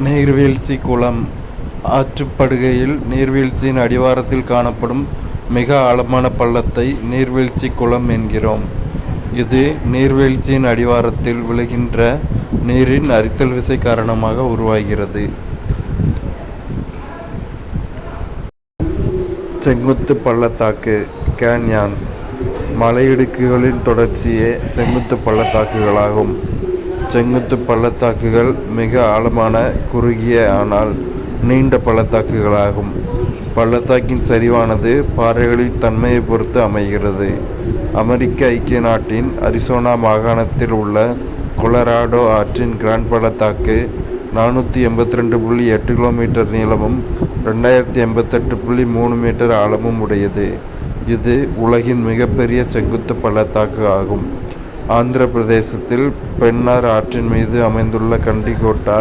நீர்வீழ்ச்சி குளம் ஆற்றுப்படுகையில் நீர்வீழ்ச்சியின் அடிவாரத்தில் காணப்படும் மிக ஆழமான பள்ளத்தை நீர்வீழ்ச்சி குளம் என்கிறோம். இது நீர்வீழ்ச்சியின் அடிவாரத்தில் விழுகின்ற நீரின் அரித்தல் விசை காரணமாக உருவாகிறது. செங்குத்து பள்ளத்தாக்கு கேன்யான் மலையிடுக்குகளின் தொடர்ச்சியே செங்குத்து பள்ளத்தாக்குகளாகும். செங்குத்து பள்ளத்தாக்குகள் மிக ஆழமான, குறுகிய ஆனால் நீண்ட பள்ளத்தாக்குகளாகும். பள்ளத்தாக்கின் சரிவானது பாறைகளின் தன்மையை பொறுத்து அமைகிறது. அமெரிக்க ஐக்கிய நாட்டின் அரிசோனா மாகாணத்தில் உள்ள கொலராடோ ஆற்றின் கிராண்ட் பள்ளத்தாக்கு 482.8 கிலோமீட்டர் நீளமும் 2088.3 மீட்டர் ஆழமும் உடையது. இது உலகின் மிகப்பெரிய செங்குத்து பள்ளத்தாக்கு ஆகும். ஆந்திர பிரதேசத்தில் பெண்ணார் ஆற்றின் மீது அமைந்துள்ள கண்டிகோட்டா